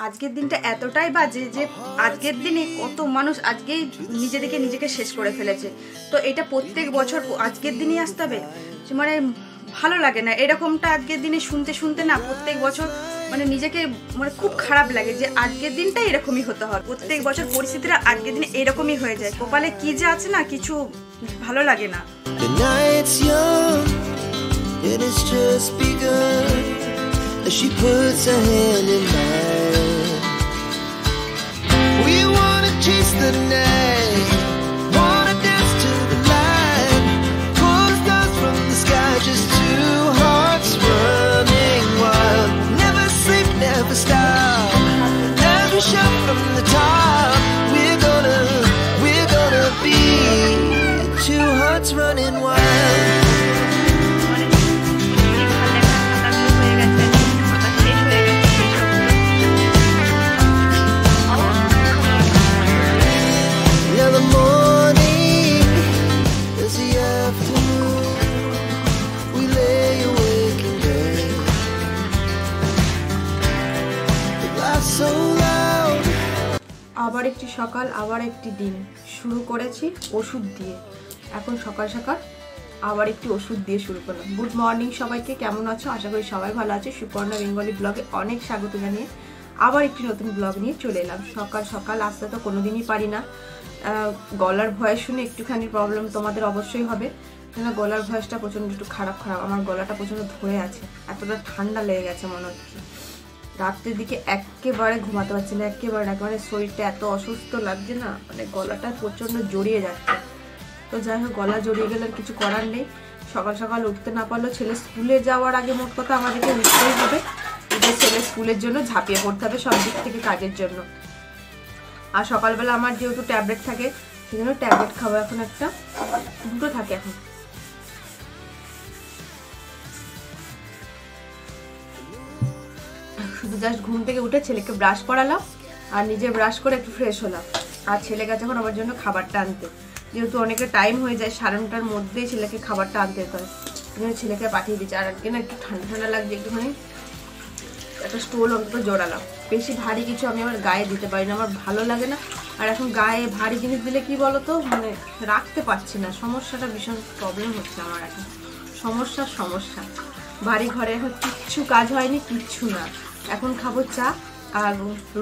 আজকের দিনটা এতটাই বাজে যে আজকের দিনে কত মানুষ আজকেই নিজেকে শেষ করে ফেলেছে। তো এটা প্রত্যেক বছর আজকের দিনই আসতে হবে, মানে ভালো লাগে না এরকমটা। আজকের দিনে শুনতে শুনতে না প্রত্যেক বছর মানে নিজেকে মানে খুব খারাপ লাগে যে আজকের দিনটা এরকমই হতে হয়। প্রত্যেক বছর পরিস্থিতিটা আজকের দিনে এরকমই হয়ে যায়। কপালে কি যে আছে না, কিছু ভালো লাগে না। She puts her hand in mine. We wanna chase the night, wanna dance to the light, pull stars from the sky, just two hearts running wild. Never sleep, never stop, as we shout from the top. We're gonna be two hearts running wild. আবার একটি সকাল, আবার একটি দিন শুরু করেছি ওষুধ দিয়ে। এখন সকাল সকাল আবার একটি ওষুধ দিয়ে শুরু করলাম। গুড মর্নিং সবাইকে, কেমন আছো? আশা করি সবাই ভালো আছে। সুপর্ণা বেঙ্গলি ব্লগে অনেক স্বাগত জানিয়ে আবার একটি নতুন ব্লগ নিয়ে চলে এলাম। সকাল সকাল আসতে তো কোনোদিনই পারি না। গলার ভয়েস শুনে একটুখানি প্রবলেম তোমাদের অবশ্যই হবে, কেন গলার ভয়েসটা প্রচণ্ড একটু খারাপ। আমার গলাটা প্রচণ্ড ধরে আছে, এতটা ঠান্ডা লেগে গেছে মনে হচ্ছে। রাত্রের দিকে একেবারে ঘুমাতে পারছি না, একেবারে শরীরটা এত অসুস্থ লাগছে না, মানে গলাটা প্রচণ্ড জড়িয়ে যাচ্ছে। তো যাই হোক, গলা জড়িয়ে গেলে কিছু করার নেই। সকাল সকাল উঠতে না পারলেও ছেলে স্কুলে যাওয়ার আগে মোট কথা আমাদেরকে উঠতেই হবে। যে ছেলে স্কুলের জন্য ঝাঁপিয়ে পড়তে হবে সব দিক থেকে কাজের জন্য। আর সকালবেলা আমার যেহেতু ট্যাবলেট থাকে, সেই জন্য ট্যাবলেট খাবো। এখন একটা দুটো থাকে এখন। শুধু জাস্ট ঘুম থেকে উঠে ছেলেকে ব্রাশ করালাম আর নিজে ব্রাশ করে একটু ফ্রেশ হলাম। আর ছেলে গেছে এখন আমার জন্য খাবারটা আনতে, যেহেতু অনেকটা টাইম হয়ে যায়, 9:30টার মধ্যেই ছেলেকে খাবারটা আনতে যেতে হয়। সেই জন্য ছেলেকে পাঠিয়ে দিচ্ছি। আর আজকে না একটু ঠান্ডা ঠান্ডা লাগছে, একটুখানি একটা স্টোল অন্তত জড়ালাম। বেশি ভারী কিছু আমি আমার গায়ে দিতে পারি না, আমার ভালো লাগে না। আর এখন গায়ে ভারী জিনিস দিলে কি বলতো, মানে রাখতে পারছি না। সমস্যাটা ভীষণ প্রবলেম হচ্ছে আমার এখন, সমস্যা। বাড়ি ঘরে এখন কিচ্ছু কাজ হয়নি, কিচ্ছু না। এখন খাবো চা আর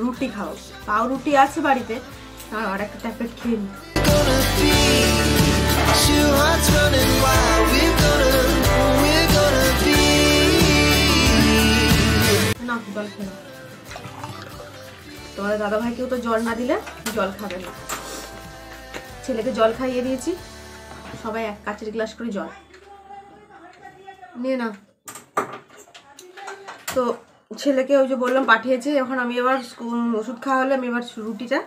রুটি খাবো। পাউরুটি আছে বাড়িতে, আর একটা ট্যাবলেট খেয়ে নিই। না জল খেয়ে নাও। তোমাদের দাদা ভাইকেও তো জল না দিলে জল খাবে না। ছেলেকে জল খাইয়ে দিয়েছি, সবাই এক কাচের গ্লাস করে জল নিয়ে নাও। তো ছেলেকে ওই যে বললাম পাঠিয়েছে। এখন আমি এবার ওষুধ খাওয়া হলে আমি এবার রুটিটা,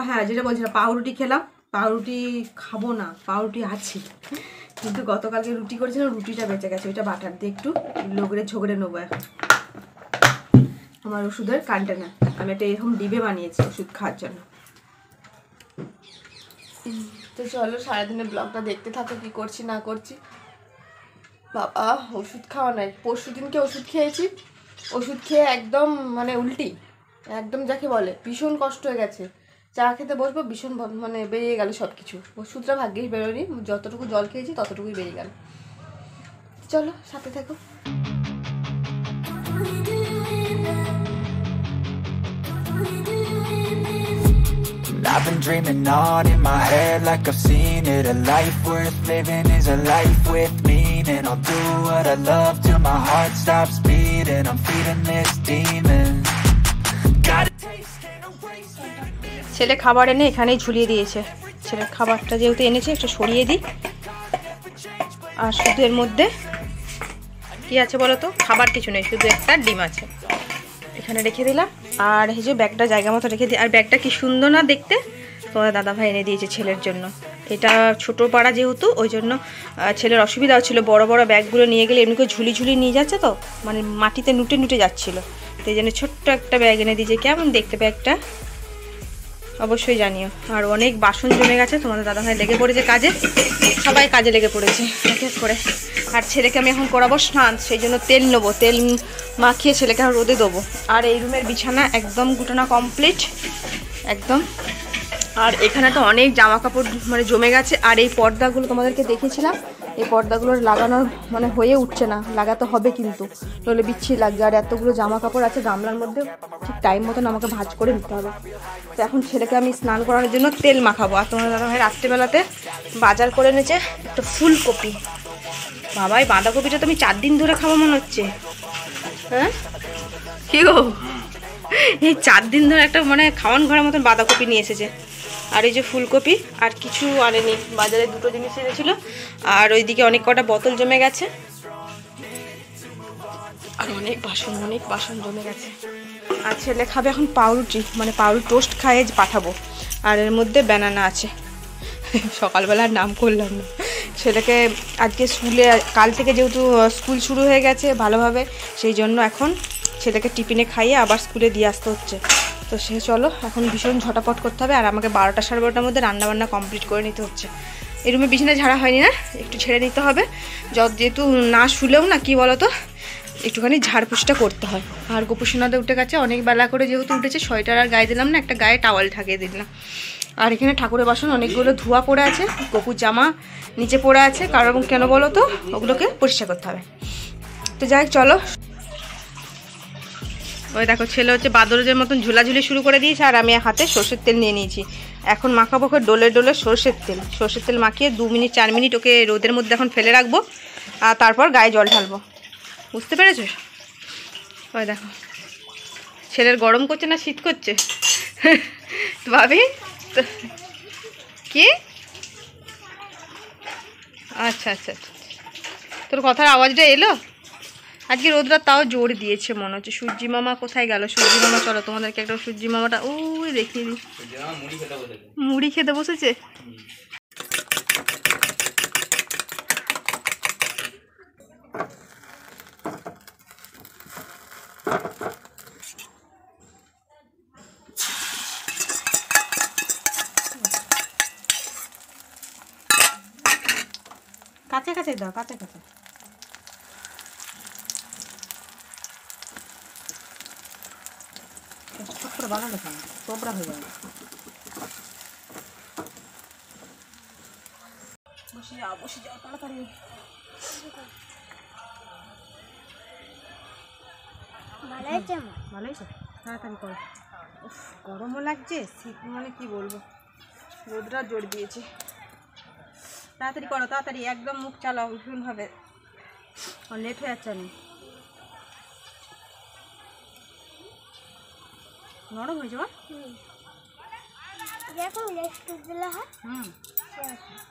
হ্যাঁ যেটা বলছিলাম, পাউরুটি খেলাম। পাউরুটি খাবো না, পাউরুটি আছে, কিন্তু গতকালকে রুটি করেছিলাম, রুটিটা বেঁচে গেছে। ওইটা বাটার দিয়ে একটু ঝগড়ে নেবো এখন। আমার ওষুধের কন্টেনার আমি একটা এরকম ডিবে বানিয়েছি ওষুধ খাওয়ার জন্য। তো চলো সারাদিনের ব্লগটা দেখতে থাকো, কি করছি না করছি। বাবা ওষুধ খাওয়া নাই, পরশু দিনকে ওষুধ খেয়েছি, ওষুধ খেয়ে একদম মানে উল্টি, একদম যাকে বলে ভীষণ কষ্ট হয়ে গেছে। চা খেতে বসবো, ভীষণ মানে বেরিয়ে গেল সব কিছু। ওষুধটা ভাগ্যেই বেরোয়নি, যতটুকু জল খেয়েছি ততটুকুই বেরিয়ে গেল। চলো সাথে থাকো। I've been dreaming on in my head like I've seen it. A life worth living is a life with meaning. I'll do what I love till my heart stops beating. I'm feeding this demon. Gotta taste and erase it. ছেলে খাবার এনে এখানেই ঝুলিয়ে দিয়েছে। ছেলের খাবারটা যেহেতু এনেছে একটু সরিয়ে দিই। আর শুধু এর মধ্যে কি আছে বলো তো, খাবার কিছু নেই, শুধু একটা ডিম আছে, এখানে রেখে দিলাম। আর এই যে ব্যাগটা জায়গা মতো রেখে দিই। আর ব্যাগটা কি সুন্দর না দেখতে, তোমার দাদাভাই এনে দিয়েছে ছেলের জন্য। এটা ছোটো পাড়া যেহেতু, ওই জন্য ছেলের অসুবিধা হচ্ছিলো। বড় বড় ব্যাগগুলো নিয়ে গেলে এমনি করে ঝুলি নিয়ে যাচ্ছে, তো মানে মাটিতে নুটে যাচ্ছিলো। তো এই জন্য ছোট্ট একটা ব্যাগ এনে দিয়েছে। কেমন দেখতে ব্যাগটা, অবশ্যই জানিও। আর অনেক বাসন জমে গেছে, তোমাদের দাদাভাই লেগে পড়েছে কাজে, সবাই কাজে লেগে পড়েছে এক এক করে। আর ছেলেকে আমি এখন করাবো স্নান, সেই জন্য তেল নেবো, তেল মাখিয়ে ছেলেকে রোদে দেবো। আর এই রুমের বিছানা একদম গুটানো কমপ্লিট একদম। আর এখানে তো অনেক জামা কাপড় মানে জমে গেছে। আর এই পর্দাগুলো তোমাদেরকে দেখেছিলাম, এই পর্দাগুলোর লাগানোর মানে হয়ে উঠছে না, লাগাতে হবে কিন্তু, নইলে বিচ্ছিরি লাগবে। আর এতগুলো জামা কাপড় আছে গামলার মধ্যে, ঠিক টাইম মতন আমাকে ভাঁজ করে নিতে হবে। তো এখন ছেলেকে আমি স্নান করানোর জন্য তেল মাখাবো। আর তোমার দাদাভাই রাত্রিবেলাতে বাজার করে এনেছে একটা ফুলকপি। বাবা এই বাঁধাকপিটা তো আমি 4 দিন ধরে খাবো মনে হচ্ছে। হ্যাঁ কি গো, এই 4 দিন ধরে একটা মানে খাওয়ান ঘরের মতন বাঁধাকপি নিয়ে এসেছে। আর এই যে ফুলকপি, আর কিছু আনেনি, বাজারে 2টো জিনিস এনেছিল। আর ওইদিকে অনেক কটা বোতল জমে গেছে, আর অনেক বাসন জমে গেছে। আর ছেলে খাবে এখন পাউরুটি, মানে পাউরুটি টোস্ট খাইয়ে পাঠাবো। আর এর মধ্যে ব্যানানা আছে। সকালবেলার নাম করলাম না। ছেলেকে আজকে স্কুলে, কাল থেকে যেহেতু স্কুল শুরু হয়ে গেছে ভালোভাবে, সেই জন্য এখন ছেলেকে টিফিনে খাইয়ে আবার স্কুলে দিয়ে আসতে হচ্ছে। তো সে চলো এখন ভীষণ ঝটাপট করতে হবে। আর আমাকে 12টা সাড়ে 12টার মধ্যে রান্নাবান্না কমপ্লিট করে নিতে হচ্ছে। এই রুমে বিছানা ঝাড়া হয়নি না, একটু ছেড়ে নিতে হবে। যেহেতু না শুলেও না কি বলো তো, একটুখানি ঝাড়পুছটা করতে হয়। আর গোপুসোনাতে উঠে গেছে অনেক বেলা করে, যেহেতু উঠেছে সোয়েটার আর গায়ে দিলাম না, একটা গায়ে টাওয়াল ঠাকিয়ে দিলাম। আর এখানে ঠাকুরের বাসন অনেকগুলো ধোয়া পড়ে আছে, গপুর জামা নিচে পড়ে আছে, কারণ কেন বলো তো, ওগুলোকে পরিষ্কার করতে হবে। তো যাই চলো। ওই দেখো ছেলে হচ্ছে বাদরের মতন ঝুলাঝুলি শুরু করে দিয়েছে। আর আমি হাতে সর্ষের তেল নিয়ে নিয়েছি, এখন মাখাবো ডোলে ডোলে সর্ষের তেল মাখিয়ে 2 মিনিট 4 মিনিট ওকে রোদের মধ্যে এখন ফেলে রাখবো। আর তারপর গায়ে জল ঢালবো, বুঝতে পেরেছো? ওই দেখো ছেলের গরম করছে না শীত করছে ভাবি কি? আচ্ছা আচ্ছা আচ্ছা, তোর কথার আওয়াজটা এলো। আজকে রোদরা তাও জোর দিয়েছে মনে হচ্ছে। সূর্যি মামা কোথায় গেল? সূর্যি মামা চলো তোমাদেরকে একটা সূর্যি মামাটা ওই দেখিয়ে দিই। মুড়ি খেতে বসেছে। কাছে কাছে দাও, কাছে কাছে। বানানো তোবরা হয়ে যাবে। বসে যাও তাড়াতাড়ি। ভালো হয়েছে, তাড়াতাড়ি করো। গরমও লাগছে, শীত মানে কি বলবো, রোদরা জোর দিয়েছে। তাড়াতাড়ি করো, তাড়াতাড়ি একদম মুখ চালাও ভীষণভাবে, লেট হয়ে যাচ্ছে। আমি নরম হয়ে যাওয়া।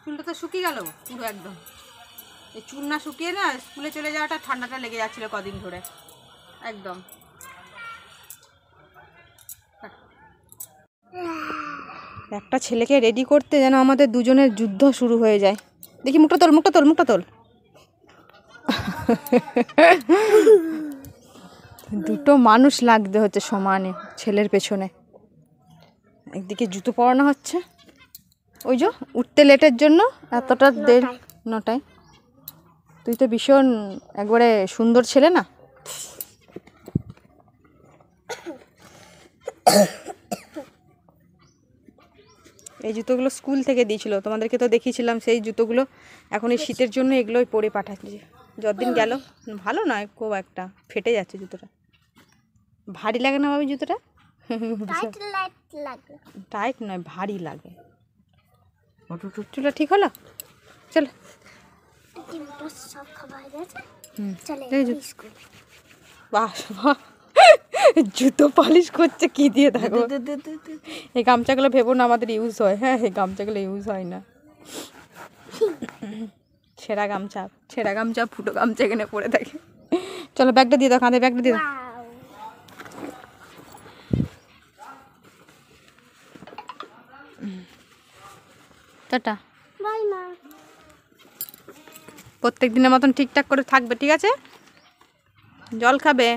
চুলটা তো শুকিয়ে গেল পুরো একদম। এই চুল না শুকিয়ে না স্কুলে চলে যাওয়াটা, ঠান্ডাটা লেগে যাচ্ছিল কদিন ধরে একদম। একটা ছেলেকে রেডি করতে যেন আমাদের দুজনের যুদ্ধ শুরু হয়ে যায়। দেখি মুখটা তোল, মুখটা তোল, মুখটা তোল। দুটো মানুষ লাগতে হচ্ছে সমানে ছেলের পেছনে। একদিকে জুতো পরানো হচ্ছে, ওই যে উঠতে লেটের জন্য এতটা দেরি। 9টায়। তুই তো ভীষণ একবারে সুন্দর ছেলে না। এই জুতোগুলো স্কুল থেকে দিয়েছিল, তোমাদেরকে তো দেখিয়েছিলাম সেই জুতোগুলো। এখন এই শীতের জন্য এগুলোই পরে পাঠাচ্ছি। যতদিন গেল ভালো নয়, খুব একটা ফেটে যাচ্ছে জুতোটা। ভারী লাগে না ভাবি জুতোটা? টাইট নয়, ভারী লাগে। চুলটা ঠিক হলো? চলো। জুতো পালিশ করছে কি দিয়ে? দেখো এই গামছাগুলো ভেবো না আমাদের ইউজ হয়। হ্যাঁ, এই গামছাগুলো ইউজ হয় না। ছেঁড়া গামছা ফুটো গামছা এখানে পড়ে থাকে। চলো ব্যাগটা দিয়ে দাও, কাঁধে ব্যাগটা দিয়ে দাও। টাটা। বাই মা। প্রত্যেক দিনের মতন ঠিকঠাক করে থাকবে, ঠিক আছে? জল খাবে।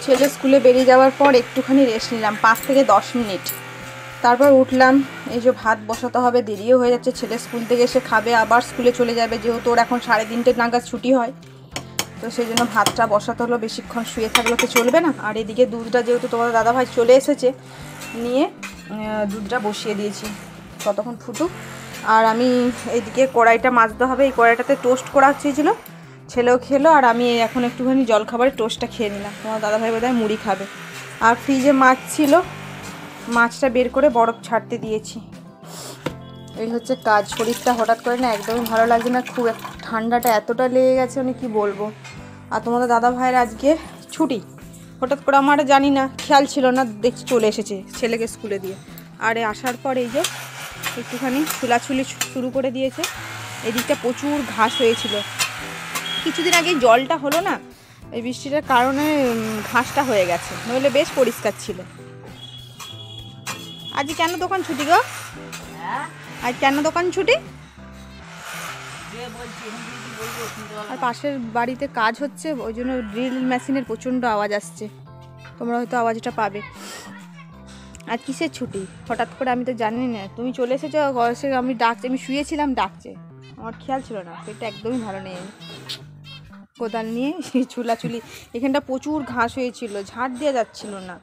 ছেলে স্কুলে বেরিয়ে যাওয়ার পর একটুখানি রেস্ট নিলাম 5 থেকে 10 মিনিট, তারপর উঠলাম। এই যে ভাত বসাতে হবে, দেরিও হয়ে যাচ্ছে, ছেলে স্কুল থেকে এসে খাবে, আবার স্কুলে চলে যাবে, যেহেতু ওর এখন 3:30 নাগাদ ছুটি হয়, তো সেই জন্য ভাতটা বসাতে হলো। বেশিক্ষণ শুয়ে থাকলে তো চলবে না। আর এদিকে দুধটা যেহেতু তোমাদের দাদাভাই চলে এসেছে, নিয়ে দুধটা বসিয়ে দিয়েছি, ততক্ষণ ফুটুক। আর আমি এইদিকে কড়াইটা মাজতে হবে, এই কড়াইটাতে টোস্ট করা হচ্ছিল, ছেলেও খেলো, আর আমি এখন একটুখানি জলখাবারে টোস্টটা খেয়ে নিলাম। তোমার দাদাভাই বোধহয় মুড়ি খাবে। আর ফ্রিজে মাছ ছিল, মাছটা বের করে বরফ ছাড়তে দিয়েছি। এই হচ্ছে কাজ। শরীরটা হঠাৎ করে না একদমই ভালো লাগছে না, খুব ঠান্ডাটা এতটা লেগে গেছে মানে কি বলবো। আর তোমাদের দাদাভাইয়ের আজকে ছুটি, হঠাৎ করে আমার জানি না, খেয়াল ছিল না, দেখছি চলে এসেছে ছেলেকে স্কুলে দিয়ে। আর আসার পর এই যে একটুখানি ছুলাছুলি শুরু করে দিয়েছে। এদিকটা প্রচুর ঘাস হয়েছিল, কিছুদিন আগে জলটা হলো না, এই বৃষ্টিটার কারণে ঘাসটা হয়ে গেছে, নইলে বেশ পরিষ্কার ছিল। আজ কেন দোকান ছুটি গো? আজ কেন দোকান ছুটি? আর পাশের বাড়িতে কাজ হচ্ছে, ওই জন্য ড্রিল মেশিনের প্রচণ্ড আওয়াজ আসছে, তোমরা হয়তো আওয়াজটা পাবে। আর কিসের ছুটি হঠাৎ করে, আমি তো জানি না। তুমি চলে এসেছো, আমি ডাকছি, আমি শুয়েছিলাম, ডাকছে, আমার খেয়াল ছিল না, পেটটা একদমই ভালো নেই। কোদাল নিয়ে চুলাচুলি, এখানটা প্রচুর ঘাস হয়েছিল, ঝাঁট দেওয়া যাচ্ছিল না,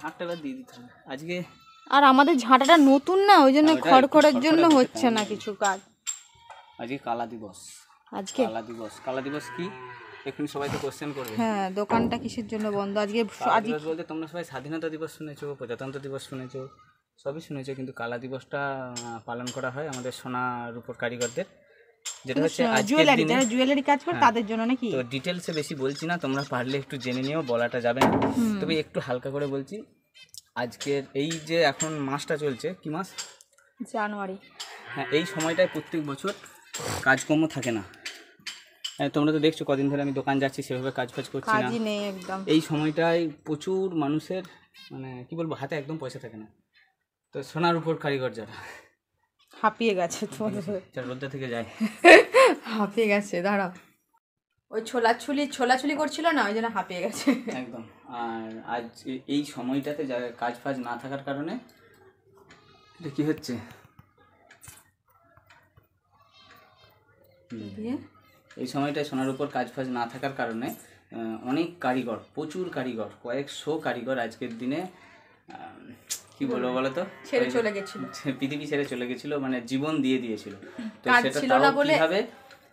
ঝাঁটটা দিয়ে দিতে হবে আজকে। আর আমাদের ঝাঁটাটা নতুন না, ওই জন্য খড়খড়ের জন্য হচ্ছে না কিছু কাজ। আজকে কালা দিবস। আজকে কালা দিবস কি এখন সবাই তো কোশ্চেন করবে। হ্যাঁ, দোকানটা কিসের জন্য বন্ধ আজকে? আজ বলতে তোমরা সবাই স্বাধীনতা দিবস শুনেছো, প্রজাতন্ত্র দিবস শুনেছো, সবই শুনেছো, কিন্তু কালা দিবসটা পালন করা হয় আমাদের সোনার উপর কারিগরদের, যেটা হচ্ছে জুয়েলারি, যারা জুয়েলারি কাজ করে তাদের জন্য নাকি। তো ডিটেলসে বেশি বলছি না, তোমরা পারলে একটু জেনে নিও, বলাটা যাবে না, তবে একটু হালকা করে বলছি। আজকের এই যে এখন মাসটা চলছে, কি মাস? জানুয়ারি। হ্যাঁ, এই সময়টায় প্রত্যেক বছর কাজকর্ম থাকে না। তোমরা তো দেখছো কদিন ধরে আমি দোকান যাচ্ছি, সেভাবে কাজ করছি না, কাজই নেই একদম। এই সময়টায় প্রচুর মানুষের মানে কি বলবো, হাতে একদম পয়সা থাকে না। তো সোনার উপর কারিগর যারা হাঁপিয়ে গেছে, রোদ্দা থেকে যায়, হাঁপিয়ে গেছে, দাঁড়াও, ওই ছোলাছুলি করছিল না, ওই জন্য হাঁপিয়ে গেছে একদম। আর আজ এই সময়টাতে কাজ ফাজ না থাকার কারণে কি হচ্ছে, এই সময়টায় সোনার উপর কাজ ফাজ না থাকার কারণে অনেক কারিগর, প্রচুর কারিগর, কয়েকশো কারিগর আজকের দিনে কি বলবো বলো তো, ছেড়ে চলে গেছিল, পৃথিবী ছেড়ে চলে গেছিল, মানে জীবন দিয়ে দিয়েছিল। তো কাজ সেটা ছিল না বলে কিভাবে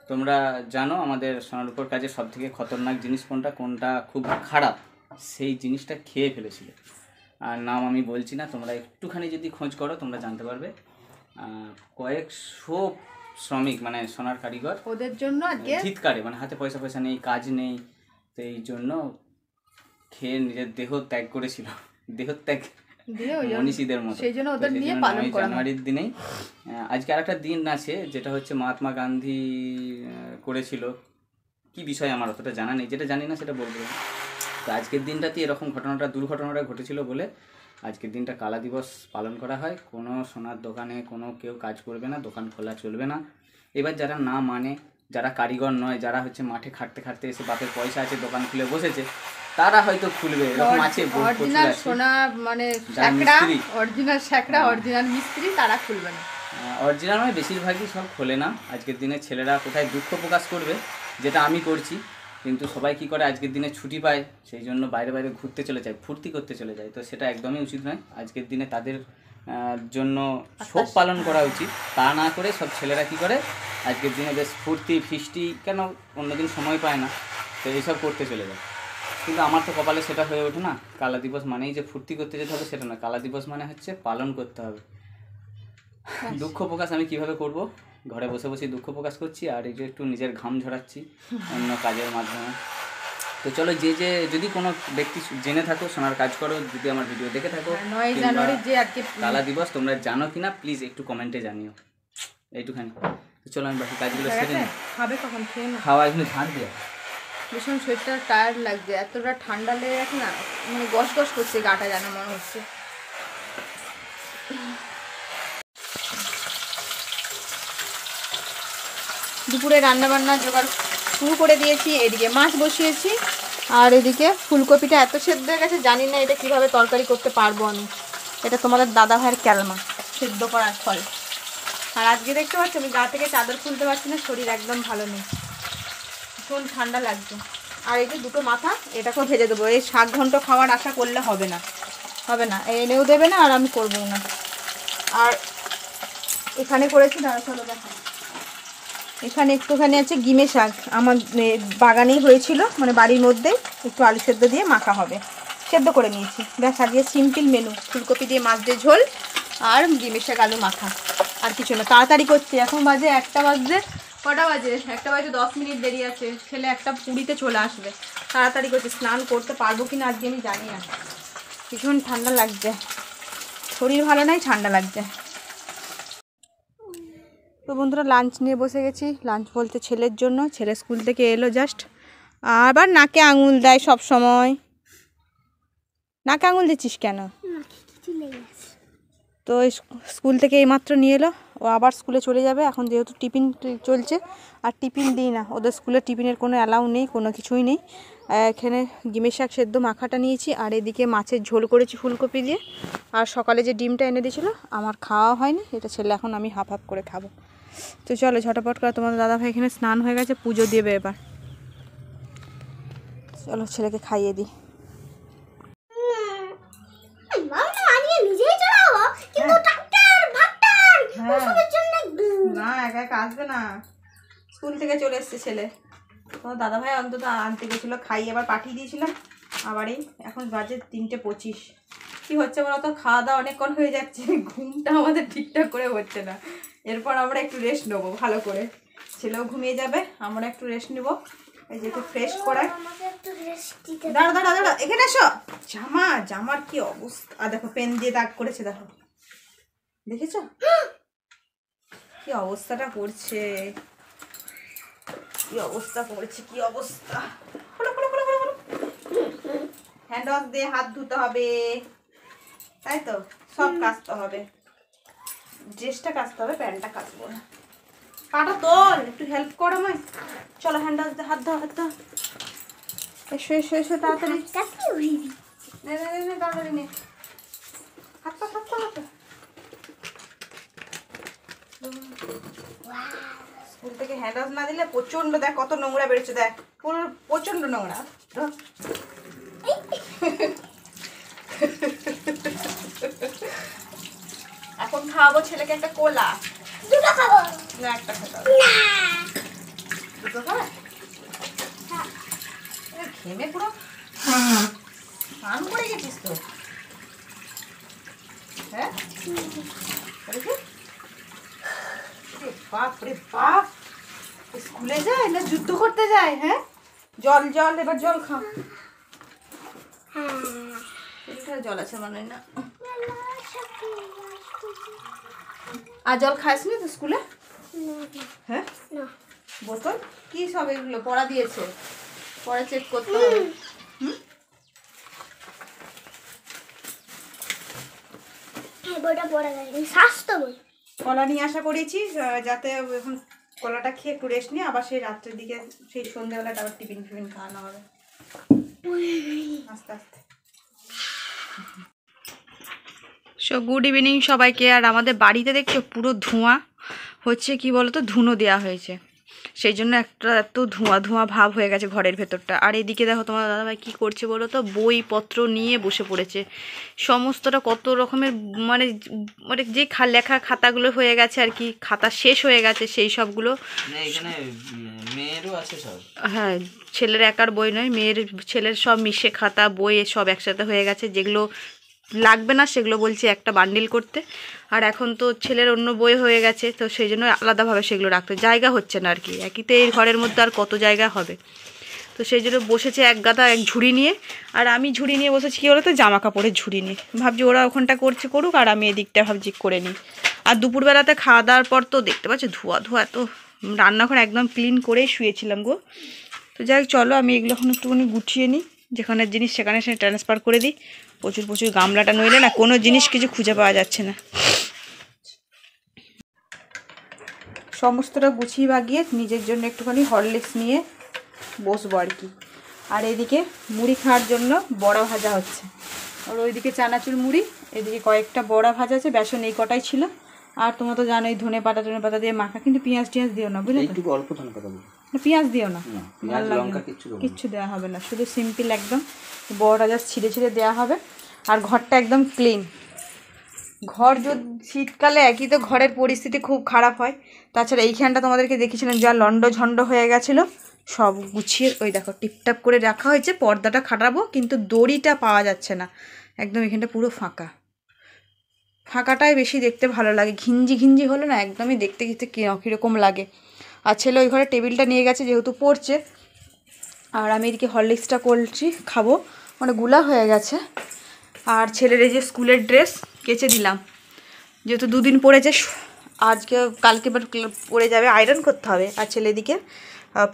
তোমরা জানো, আমাদের সোনার উপর কাজে সব থেকে খতরনাক জিনিস কোনটা খুব খারাপ, সেই জিনিসটা খেয়ে ফেলেছিল। আর নাম আমি বলছি না, তোমরা একটুখানি যদি খোঁজ করো তোমরা জানতে পারবে। কয়েকশো শ্রমিক মানে সোনার কারিগর, ওদের জন্য আজকে চিৎকারে, মানে হাতে পয়সা নেই, কাজ নেই, তো এই জন্য খেয়ে নিজের দেহ ত্যাগ করেছিল, দেহত্যাগ মনীষীদের মতো। সেই জন্য ওদের নিয়ে পালন করা হয়। জানুয়ারির দিনেই আজকে আরেকটা দিন আছে, যেটা হচ্ছে মহাত্মা গান্ধী করেছিল, কি বিষয় আমার অতটা জানা নেই, যেটা জানি না সেটা বলবো। তো আজকের দিনটাতে এরকম দুর্ঘটনাটা ঘটেছিল বলে আজকের দিনটা কালা দিবস পালন করা হয়। কোনো সোনার দোকানে কেউ কাজ করবে না, দোকান খোলা চলবে না। এবার যারা না মানে, যারা কারিগর নয়, যারা হচ্ছে মাঠে খাটতে এসে বাপের পয়সা আছে দোকান খুলে বসেছে, তারা হয়তো খুলবে, এরকম আছে। অরিজিনাল সোনা মানে অরিজিনাল শ্যাকড়া, অরিজিনাল মিস্ত্রি, তারা খুলবে না। অরিজিনাল নয়, বেশিরভাগই সব খোলে না। আজকের দিনে ছেলেরা কোথায় দুঃখ প্রকাশ করবে, যেটা আমি করছি, কিন্তু সবাই কি করে আজকের দিনে ছুটি পায়, সেই জন্য বাইরে ঘুরতে চলে যায়, ফুর্তি করতে চলে যায়। তো সেটা একদমই উচিত নয়। আজকের দিনে তাদের জন্য শোক পালন করা উচিত। তা না করে সব ছেলেরা কি করে, আজকের দিনে বেশ ফুর্তি ফিস্টি, কেন অন্যদিন সময় পায় না, তো এইসব করতে চলে যায়। কিন্তু আমার তো কপালে সেটা হয়ে ওঠে না। কালা দিবস মানেই যে ফুর্তি করতে যেতে হবে সেটা না, কালা দিবস মানে হচ্ছে পালন করতে হবে। দুঃখ প্রকাশ আমি কিভাবে করব? ঘরে বসে বসে দুঃখ প্রকাশ করছি, আর এই যে একটু নিজের ঘাম ঝরাচ্ছি অন্য কাজের মাধ্যমে। তো চলো, যে যদি কোনো ব্যক্তি জেনে থাকো, শোনার কাজ করো, যদি আমার ভিডিও দেখে থাকো, 9 জানুয়ারি যে আজকে কালা দিবস তোমরা জানো কিনা প্লিজ একটু কমেন্টে জানিও, এইটুখানি। তো চলো আমি বাকি কাজগুলো সেরে নিই। খাবে কখন? খেয়ে না। খাওয়া এখানে ঝাঁট দিয়ে ভীষণ শরীরটা টায়ার্ড লাগছে, এতটা ঠান্ডা লেগে গেছে না, মানে গস গস করছে গাটা, যেন মনে হচ্ছে। দুপুরে রান্নাবান্না জোগাড় শুরু করে দিয়েছি, এদিকে মাছ বসিয়েছি, আর এদিকে ফুলকপিটা এত সেদ্ধ হয়ে গেছে, জানি না এটা কিভাবে তরকারি করতে পারবো আমি। এটা তোমাদের দাদা ভাইয়ের ক্যালমা, সেদ্ধ করার ফল। আর আজকে দেখতে পাচ্ছি আমি গা থেকে চাদর খুলতে পারছি না, শরীর একদম ভালো নেই, ভীষণ ঠান্ডা লাগছে। আর এই যে দুটো মাথা, এটাকেও ভেজে দেবো। এই শাক ঘন্ট খাওয়ার আশা করলে হবে না, হবে না, এনেও দেবে না আর আমি করবো না। আর এখানে করেছি, দাঁড়া চলো দেখা, এখানে একটুখানি আছে গিমে শাক, আমার বাগানেই হয়েছিল, মানে বাড়ির মধ্যেই, একটু আলু সেদ্ধ দিয়ে মাখা হবে, সেদ্ধ করে নিয়েছি। ব্যাস, আজকে সিম্পল মেনু, ফুলকপি দিয়ে মাছ দিয়ে ঝোল আর গিমে শাক আলু মাখা, আর কিছু না। তাড়াতাড়ি করছি, এখন বাজে 1টা বাজে, কটা বাজে? 1টা বাজে 10 মিনিট দেরি আছে, ছেলে 1:20-তে চলে আসবে। তাড়াতাড়ি করছি, স্নান করতে পারবো কি না আজকে আমি জানি না, ভীষণ ঠান্ডা লাগছে, শরীর ভালো নাই, ঠান্ডা লাগছে। তো বন্ধুরা, লাঞ্চ নিয়ে বসে গেছি। লাঞ্চ বলতে ছেলের জন্য, ছেলে স্কুল থেকে এলো জাস্ট, আবার নাকে আঙুল দেয় সব সময়। নাকে আঙুল দিচ্ছিস কেন? তো স্কুল থেকে এইমাত্র নিয়ে এলো, ও আবার স্কুলে চলে যাবে এখন, যেহেতু টিফিন চলছে। আর টিফিন দিই না, ওদের স্কুলে টিফিনের কোনো অ্যালাউ নেই, কোনো কিছুই নেই। এখানে গিমের শাক সেদ্ধ মাখাটা নিয়েছি, আর এদিকে মাছের ঝোল করেছি ফুলকপি দিয়ে। আর সকালে যে ডিমটা এনে দিয়েছিল আমার খাওয়া হয়নি, এটা ছেলে এখন আমি হাফ হাফ করে খাবো। তো চলো ঝটাপট করে, তোমাদের দাদাভাই এখানে স্নান হয়ে গেছে, পুজো দেবে এবার। চলো ছেলেকে খাইয়ে দিই। না, একা একা আসবে না, স্কুল থেকে চলে এসছে ছেলে। তোমার দাদাভাই অন্তত আনতে গেছিলো, খাইয়ে আবার পাঠিয়ে দিয়েছিলাম। আবার এই এখন বাজে 3:25। কি হচ্ছে বলতো, খাওয়া দাওয়া অনেকক্ষণ হয়ে যাচ্ছে, ঘুমটা আমাদের ঠিকঠাক করে হচ্ছে না। এরপর আমরা একটু রেস্ট নেবো ভালো করে, ছেলেও ঘুমিয়ে যাবে, আমরা একটু রেস্ট নেবো। এই যে একটু ফ্রেশ করে, দাঁড়া দাঁড়া দাঁড়া, এখানে এসো। জামার কি অবস্থা, আর দেখো পেন দিয়ে দাগ করেছে, দেখো, দেখেছো কি অবস্থাটা করছে, কি অবস্থা করেছে, কি অবস্থা। হ্যান্ড ওয়াশ দিয়ে হাত ধুতে হবে, তাই তো, সব কাচতে হবে, ড্রেসটা কাচতে হবে, প্যান্টটা কাচবো না। পাটা তোল, একটু হেল্প করো আমায়। চলো হ্যান্ড ওয়াশ দিয়ে হাত ধোয়া, হাত ধোয়া, এসো এসো এসো, তাড়াতাড়ি নে নে নে, তাড়াতাড়ি নে, হাত পা হাত পা হাত পা। স্কুল থেকে হ্যান্ড ওয়াশ না দিলে প্রচন্ড, দেখ কত নোংরা বেরোচ্ছে, দেখ পুরো প্রচন্ড নোংরা। এখন খাওয়াবো ছেলেকে একটা কোলা, দুটো খাবো না, একটা খাবো না, দুটো খাবে। ঘেমে পুরো স্নান করে গেছিস তো, হ্যাঁ? বাপ রে বাপ, স্কুলে যায় না যুদ্ধ করতে যায়? হ্যাঁ, জল জল, এবার জল খাও। জল আছে মনে হয় না, আর জল খাস নি তো স্কুলে? হ্যাঁ, বোতল কি সব এগুলো পড়া দিয়েছে, পরে চেক করতে হবে। কলা নিয়ে আসা করেছি, যাতে এখন কলাটা খেয়ে একটু রেস্ট নিয়ে আবার সেই রাত্রের দিকে, সেই সন্ধ্যেবেলাটা আবার টিফিন ফিফিন খাওয়ানো হবে আস্তে আস্তে। সো গুড ইভিনিং সবাইকে। আর আমাদের বাড়িতে দেখছো পুরো ধোঁয়া হচ্ছে, কি বলতো, ধুনো দেওয়া হয়েছে। সেই জন্য একটা এত ধোঁয়া ধোঁয়া ভাব হয়ে গেছে ঘরের ভেতরটা। আর এদিকে দেখো তোমার দাদাভাই কী করছে বলো তো, বইপত্র নিয়ে বসে পড়েছে সমস্তটা, কত রকমের মানে মানে যে লেখা খাতাগুলো হয়ে গেছে আর কি, খাতা শেষ হয়ে গেছে সেই সবগুলো। এখানে মেয়েরও আছে সব, হ্যাঁ ছেলের একার বই নয়, মেয়ের ছেলের সব মিশে খাতা বই সব একসাথে হয়ে গেছে। যেগুলো লাগবে না সেগুলো বলছি একটা বান্ডিল করতে। আর এখন তো ছেলের অন্য বই হয়ে গেছে, তো সেই জন্য আলাদাভাবে সেগুলো রাখতে জায়গা হচ্ছে না আর কি। একইতে এই ঘরের মধ্যে আর কত জায়গা হবে, তো সেই জন্য বসেছে এক গাদা এক ঝুড়ি নিয়ে। আর আমি ঝুড়ি নিয়ে বসেছি কী বলো তো, জামা কাপড়ের ঝুড়ি নিয়ে। ভাবছি ওরা ওখানটা করছে করুক, আর আমি এদিকটা ভাবছি করে নিই। আর দুপুরবেলাতে খাওয়া দাওয়ার পর তো দেখতে পাচ্ছি ধোয়া ধোয়া, তো রান্নাঘর একদম ক্লিন করেই শুয়েছিলাম গো। তো যাই হোক চলো আমি এগুলো এখন একটুখানি গুছিয়ে নিই, যেখানের জিনিস সেখানে সে ট্রান্সফার করে দিই। প্রচুর প্রচুর গামলাটা নইলে না কোনো জিনিস কিছু খুঁজে পাওয়া যাচ্ছে না। সমস্তটা গুছিয়ে বাগিয়ে নিজের জন্য একটুখানি হরলিক্স নিয়ে বসবো আর কি। আর এদিকে মুড়ি খাওয়ার জন্য বড়া ভাজা হচ্ছে, আর ওইদিকে চানাচুর মুড়ি, এদিকে কয়েকটা বড়া ভাজা আছে, বেসন এই কটাই ছিল। আর তোমরা তো জানোই ধনে পাতা দিয়ে মাখা, কিন্তু পেঁয়াজ টিয়াজ দিও না বুঝলে তো, অল্প ধনে পাতা পেঁয়াজ দিও না, ভালো লাগবে না, কিচ্ছু দেওয়া হবে না, শুধু সিম্পল একদম বড়া জাস্ট ছিঁড়ে ছিঁড়ে দেওয়া হবে। আর ঘরটা একদম ক্লিন। ঘর যদি শীতকালে একই তো ঘরের পরিস্থিতি খুব খারাপ হয়। তাছাড়া এইখানটা তোমাদেরকে দেখেছিলাম যা লন্ড ঝন্ড হয়ে গেছিলো, সব গুছিয়ে ওই দেখো টিপটাপ করে রাখা হয়েছে। পর্দাটা খাটাবো কিন্তু দড়িটা পাওয়া যাচ্ছে না, একদম এখানটা পুরো ফাঁকা। ফাঁকাটাই বেশি দেখতে ভালো লাগে, ঘিঞ্জি ঘিঞ্জি হলো না একদমই দেখতে দেখতে কীরকম লাগে। আর ছেলে ওই ঘরে টেবিলটা নিয়ে গেছে যেহেতু পড়ছে, আর আমি এদিকে হরলিক্সটা করছি খাবো, মানে গুলা হয়ে গেছে। আর ছেলের এই যে স্কুলের ড্রেস কেচে দিলাম, যেহেতু দুদিন পড়েছে, আজকে কালকে পরে যাবে, আয়রন করতে হবে। আর ছেলে এদিকে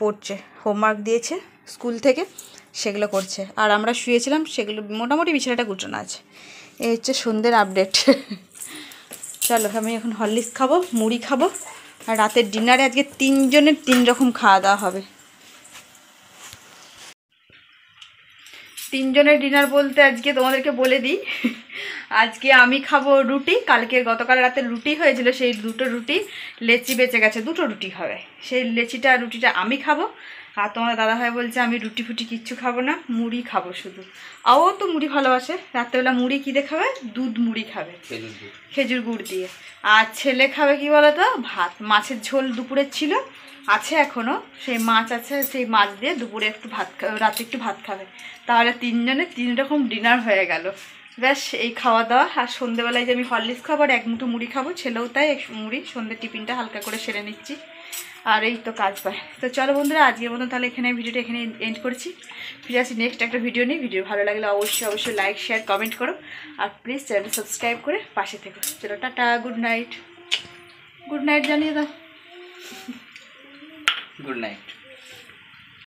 পড়ছে, হোমওয়ার্ক দিয়েছে স্কুল থেকে সেগুলো করছে। আর আমরা শুয়েছিলাম, সেগুলো মোটামুটি বিছানাটা গুটানো আছে। এই হচ্ছে সন্ধ্যের আপডেট। চলো আমি এখন হরলিক্স খাবো, মুড়ি খাবো। আর রাতের ডিনারে আজকে 3 জনের 3 রকম খাওয়া দাওয়া হবে। 3 জনের ডিনার বলতে আজকে তোমাদেরকে বলে দিই, আজকে আমি খাবো রুটি, কালকে গতকাল রাতে রুটি হয়েছিল, সেই 2টো রুটি লেচি বেঁচে গেছে, 2টো রুটি হবে, সেই রুটিটা আমি খাবো। আর তোমার দাদাভাই বলছে আমি রুটি ফুটি কিচ্ছু খাবো না, মুড়ি খাবো শুধু। ও তো মুড়ি ভালোবাসে, রাত্রেবেলা মুড়ি কী দিয়ে খাবে, দুধ মুড়ি খাবে খেজুর গুড় দিয়ে। আর ছেলে খাবে কি বলো তো, ভাত। মাছের ঝোল দুপুরের ছিল, আছে এখনও, সেই মাছ আছে, সেই মাছ দিয়ে দুপুরে একটু ভাত রাতে একটু ভাত খাবে। তাহলে 3 জনের 3 রকম ডিনার হয়ে গেল। ব্যাস এই খাওয়া দাওয়া। আর সন্ধ্যেবেলায় যে আমি হরলিক্স খাবো আর 1 মুঠো মুড়ি খাবো, ছেলেও তাই মুড়ি, সন্ধ্যে টিফিনটা হালকা করে সেরে নিচ্ছি। আর এই তো কাজ পায়। তো চলো বন্ধুরা আজকের মতন তাহলে এখানে ভিডিওটা এখানে এন্ড করছি। ফিরে আসি নেক্সট একটা ভিডিও নিয়ে। ভিডিও ভালো লাগলে অবশ্যই লাইক শেয়ার কমেন্ট করো, আর প্লিজ চ্যানেলটা সাবস্ক্রাইব করে পাশে থেকো। চলো tata, good night. Good night জানিয়ে দাও। Good night.